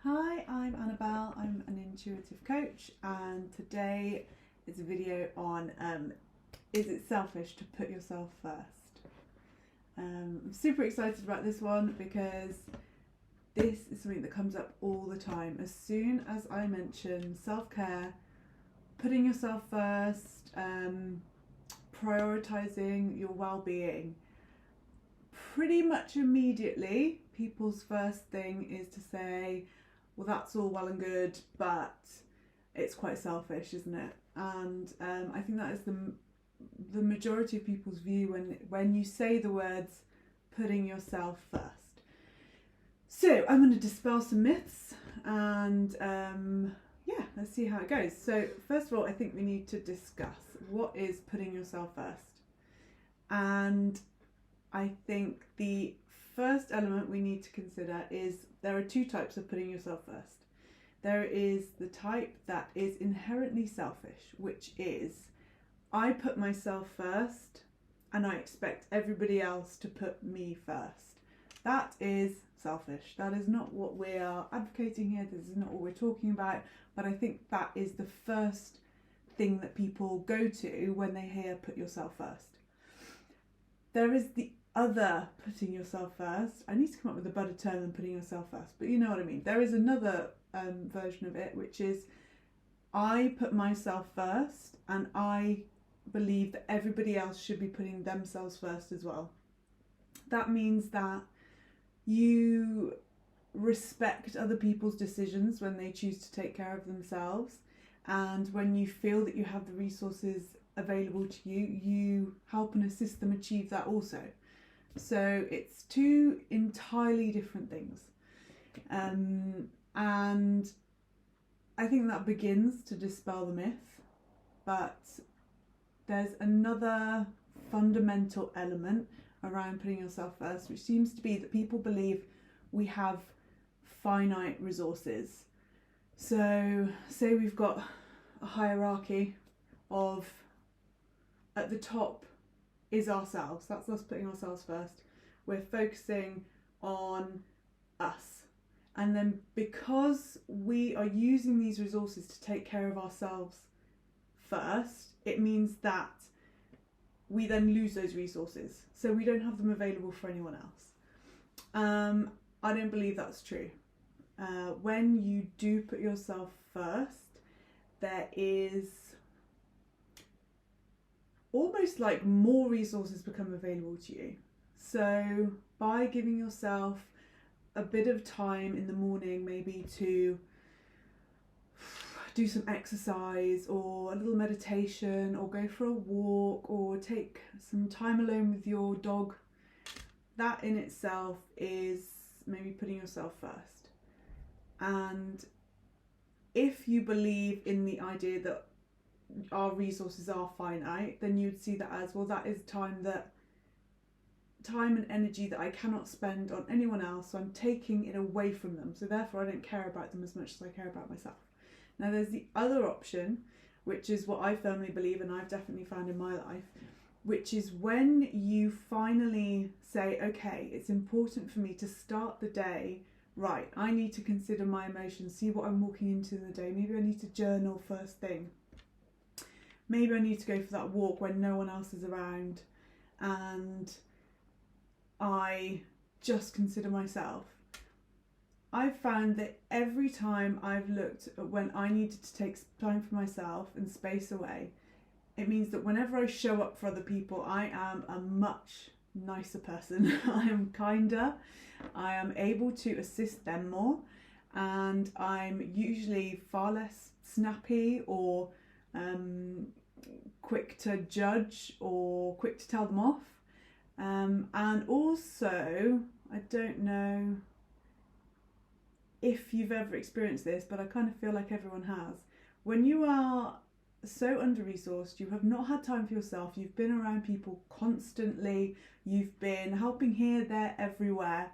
Hi, I'm Annabelle. I'm an intuitive coach, and today is a video on is it selfish to put yourself first? I'm super excited about this one because this is something that comes up all the time. As soon as I mention self-care, putting yourself first, prioritizing your well-being, pretty much immediately people's first thing is to say, well, that's all well and good, but it's quite selfish, isn't it? And I think that is the majority of people's view when you say the words putting yourself first. So I'm going to dispel some myths and let's see how it goes. So first of all, I think we need to discuss what is putting yourself first. And I think the first element we need to consider is there are two types of putting yourself first. There is the type that is inherently selfish, which is I put myself first and I expect everybody else to put me first. That is selfish. That is not what we are advocating here. This is not what we're talking about. But I think that is the first thing that people go to when they hear put yourself first. There is the other putting yourself first. I need to come up with a better term than putting yourself first, but you know what I mean. There is another version of it, which is I put myself first and I believe that everybody else should be putting themselves first as well. That means that you respect other people's decisions when they choose to take care of themselves, and when you feel that you have the resources available to you, you help and assist them achieve that also. So it's two entirely different things. And I think that begins to dispel the myth, but there's another fundamental element around putting yourself first, which seems to be that people believe we have finite resources. So say we've got a hierarchy of, at the top is ourselves. That's us putting ourselves first. We're focusing on us. And then because we are using these resources to take care of ourselves first, it means that we then lose those resources. So we don't have them available for anyone else. I don't believe that's true. When you do put yourself first, there is almost like more resources become available to you. So by giving yourself a bit of time in the morning, maybe to do some exercise or a little meditation or go for a walk or take some time alone with your dog, that in itself is maybe putting yourself first. And if you believe in the idea that our resources are finite, then you'd see that as, well, that is time and energy that I cannot spend on anyone else, so I'm taking it away from them, so therefore I don't care about them as much as I care about myself. Now there's the other option, which is what I firmly believe and I've definitely found in my life, which is when you finally say, okay, it's important for me to start the day right. I need to consider my emotions, see what I'm walking into the day. Maybe I need to journal first thing. Maybe I need to go for that walk when no one else is around and I just consider myself. I've found that every time I've looked at when I needed to take time for myself and space away, it means that whenever I show up for other people, I am a much nicer person. I am kinder, I am able to assist them more, and I'm usually far less snappy or quick to judge or quick to tell them off. And also, I don't know if you've ever experienced this, but I kind of feel like everyone has. When you are so under-resourced, you have not had time for yourself, you've been around people constantly, you've been helping here, there, everywhere,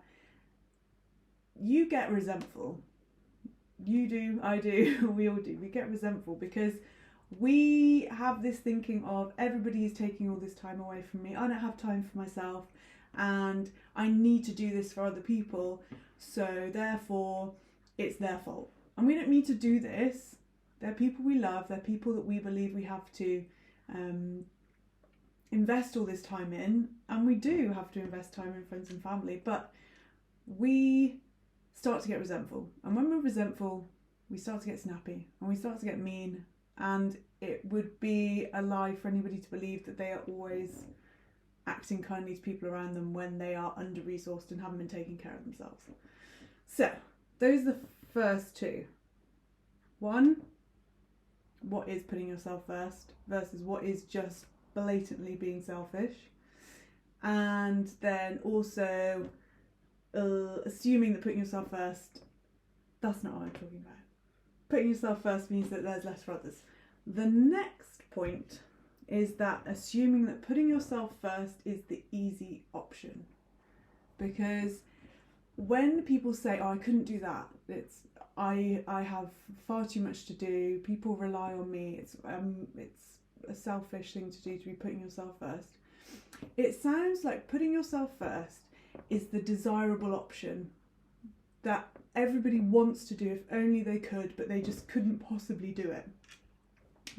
you get resentful. You do, I do, we all do. We get resentful because we have this thinking of everybody is taking all this time away from me, I don't have time for myself, and I need to do this for other people, so therefore it's their fault. And we don't mean to do this. They're people we love, they're people that we believe we have to invest all this time in, and we do have to invest time in friends and family, but we start to get resentful. And when we're resentful, we start to get snappy and we start to get mean, and it would be a lie for anybody to believe that they are always acting kindly to people around them when they are under-resourced and haven't been taking care of themselves. So, those are the first two. One, what is putting yourself first versus what is just blatantly being selfish. And then also assuming that putting yourself first, that's not what I'm talking about. Putting yourself first means that there's less for others. The next point is that assuming that putting yourself first is the easy option. Because when people say, oh, I couldn't do that, I have far too much to do, people rely on me, it's a selfish thing to do, to be putting yourself first. It sounds like putting yourself first is the desirable option that everybody wants to do if only they could, but they just couldn't possibly do it.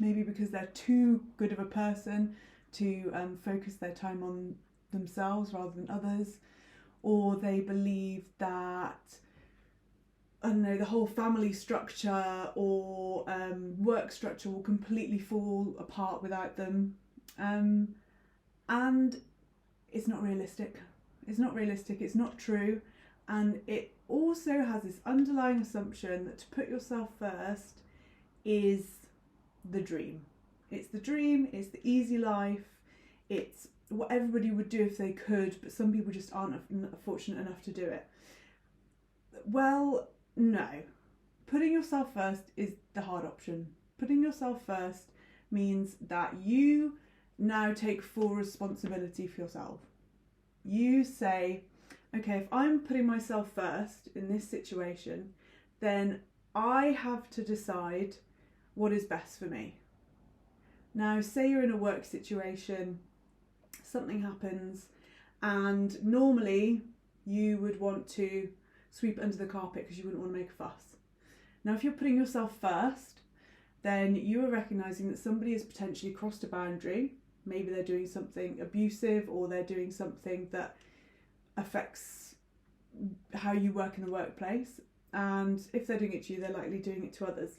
Maybe because they're too good of a person to focus their time on themselves rather than others, or they believe that, I don't know, the whole family structure or work structure will completely fall apart without them. And it's not realistic. It's not realistic, it's not true. And it also has this underlying assumption that to put yourself first is the dream. It's the dream, it's the easy life, it's what everybody would do if they could, but some people just aren't fortunate enough to do it. Well, no. Putting yourself first is the hard option. Putting yourself first means that you now take full responsibility for yourself. You say, okay, if I'm putting myself first in this situation, then I have to decide what is best for me. Now, say you're in a work situation, something happens, and normally you would want to sweep under the carpet because you wouldn't want to make a fuss. Now, if you're putting yourself first, then you are recognising that somebody has potentially crossed a boundary. Maybe they're doing something abusive, or they're doing something that affects how you work in the workplace. And if they're doing it to you, they're likely doing it to others.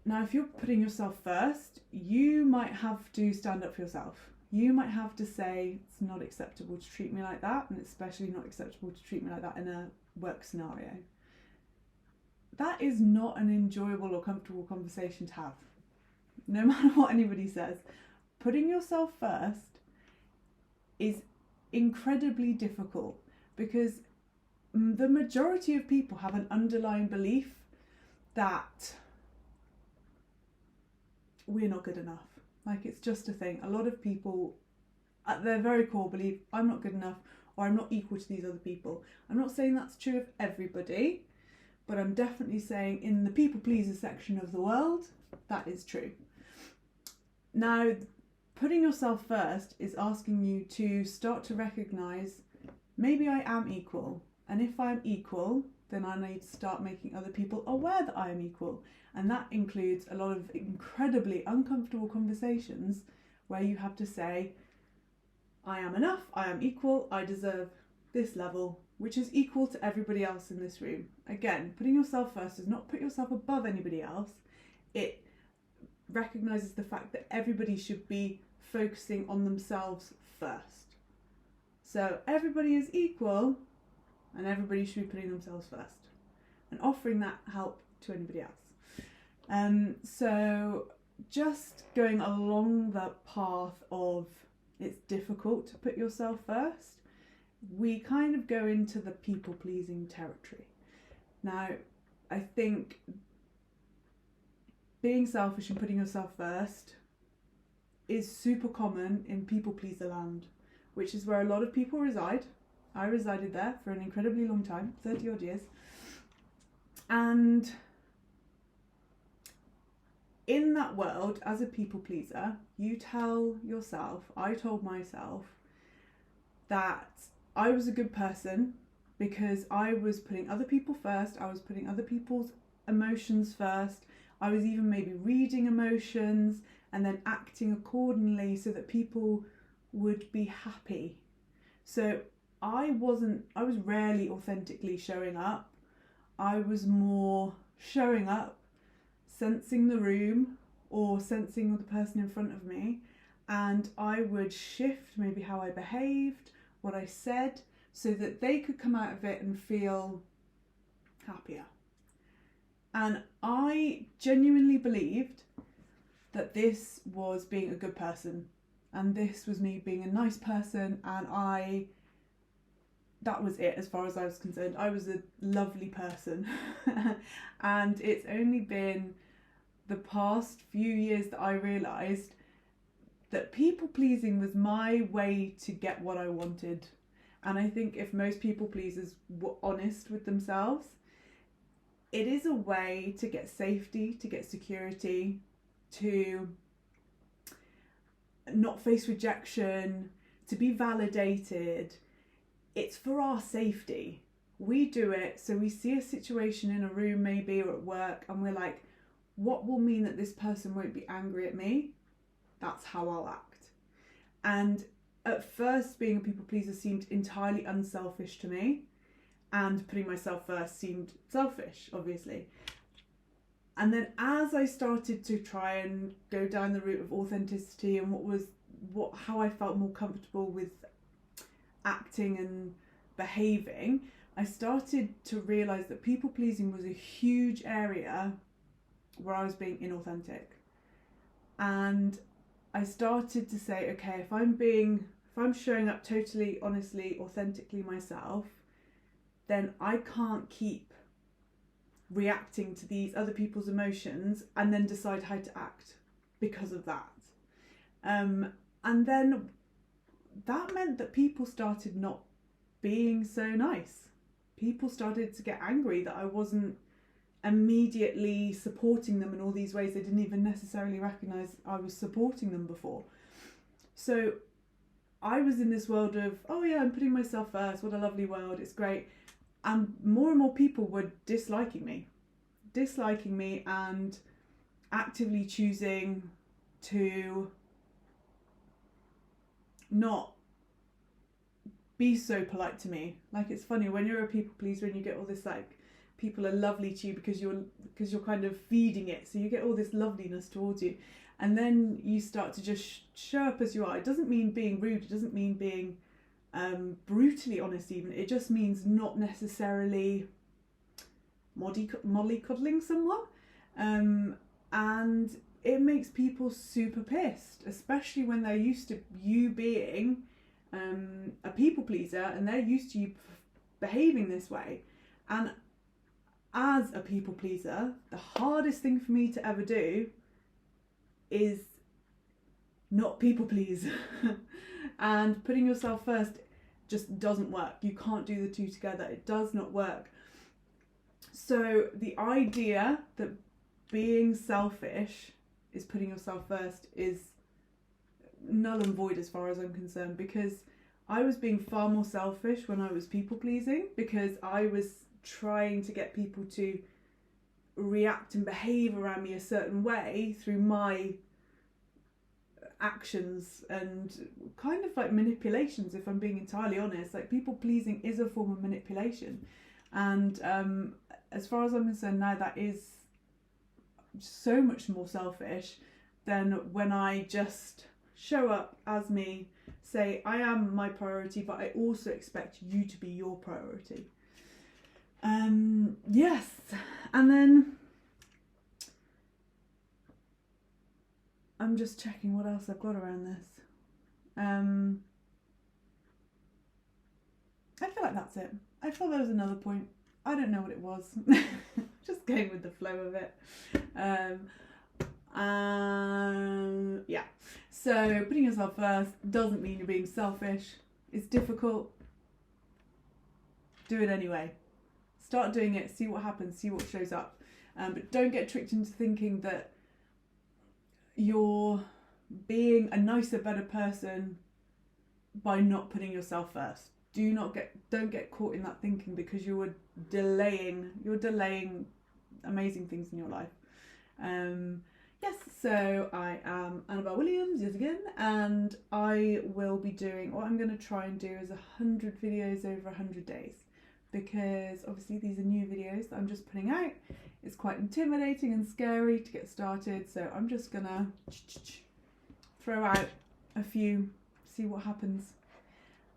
Now, if you're putting yourself first, you might have to stand up for yourself. You might have to say, it's not acceptable to treat me like that, and it's especially not acceptable to treat me like that in a work scenario. That is not an enjoyable or comfortable conversation to have, no matter what anybody says. Putting yourself first is incredibly difficult because the majority of people have an underlying belief that we're not good enough. Like, it's just a thing. A lot of people at their very core believe I'm not good enough, or I'm not equal to these other people. I'm not saying that's true of everybody, but I'm definitely saying in the people pleaser section of the world, that is true. Now, putting yourself first is asking you to start to recognise, maybe I am equal, and if I'm equal, then I need to start making other people aware that I am equal. And that includes a lot of incredibly uncomfortable conversations where you have to say, I am enough, I am equal, I deserve this level, which is equal to everybody else in this room. Again, putting yourself first does not put yourself above anybody else. It recognises the fact that everybody should be focusing on themselves first. So everybody is equal and everybody should be putting themselves first and offering that help to anybody else. So just going along that path of it's difficult to put yourself first, we kind of go into the people-pleasing territory. Now, I think being selfish and putting yourself first is super common in people-pleaser land, which is where a lot of people reside. I resided there for an incredibly long time, 30 odd years. And in that world, as a people pleaser, you tell yourself, I told myself, that I was a good person because I was putting other people first. I was putting other people's emotions first. I was even maybe reading emotions and then acting accordingly so that people would be happy. So I was rarely authentically showing up. I was more showing up, sensing the room or sensing the person in front of me, and I would shift maybe how I behaved, what I said, so that they could come out of it and feel happier. And I genuinely believed that this was being a good person, and this was me being a nice person, and that was it as far as I was concerned. I was a lovely person. And it's only been the past few years that I realised that people pleasing was my way to get what I wanted. And I think if most people pleasers were honest with themselves, it is a way to get safety, to get security, to not face rejection, to be validated. It's for our safety. We do it so we see a situation in a room maybe or at work and we're like, what will mean that this person won't be angry at me? That's how I'll act. And at first, being a people pleaser seemed entirely unselfish to me, and putting myself first seemed selfish, obviously. And then as I started to try and go down the route of authenticity and how I felt more comfortable with acting and behaving, I started to realise that people pleasing was a huge area where I was being inauthentic. And I started to say, okay, if I'm showing up totally, honestly, authentically myself, then I can't keep reacting to these other people's emotions and then decide how to act because of that. And then that meant that people started not being so nice. People started to get angry that I wasn't immediately supporting them in all these ways they didn't even necessarily recognise I was supporting them before. So I was in this world of, oh yeah, I'm putting myself first, what a lovely world, it's great. And more people were disliking me and actively choosing to not be so polite to me. Like, it's funny when you're a people pleaser and you get all this like people are lovely to you because you're kind of feeding it, so you get all this loveliness towards you, and then you start to just show up as you are. It doesn't mean being rude, it doesn't mean being brutally honest even, it just means not necessarily mollycoddling someone, and it makes people super pissed, especially when they're used to you being a people pleaser and they're used to you behaving this way. And as a people pleaser, the hardest thing for me to ever do is not people please. And putting yourself first just doesn't work. You can't do the two together. It does not work. So the idea that being selfish is putting yourself first is null and void as far as I'm concerned, because I was being far more selfish when I was people pleasing, because I was trying to get people to react and behave around me a certain way through my actions and kind of like manipulations, if I'm being entirely honest. Like, people pleasing is a form of manipulation, and as far as I'm concerned now, that is so much more selfish than when I just show up as me, say I am my priority, but I also expect you to be your priority. Yes, and then I'm just checking what else I've got around this. I feel like that's it. I thought there was another point. I don't know what it was. Just going with the flow of it. Yeah. So putting yourself first doesn't mean you're being selfish. It's difficult. Do it anyway. Start doing it. See what happens. See what shows up. But don't get tricked into thinking that you're being a nicer, better person by not putting yourself first. don't get caught in that thinking, because you're delaying amazing things in your life. Yes, so I am Annabelle Williams yet again, and I will be doing, what I'm going to try and do is 100 videos over 100 days, because obviously these are new videos that I'm just putting out. It's quite intimidating and scary to get started, so I'm just going to throw out a few, see what happens.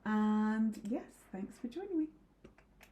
And yes, thanks for joining me.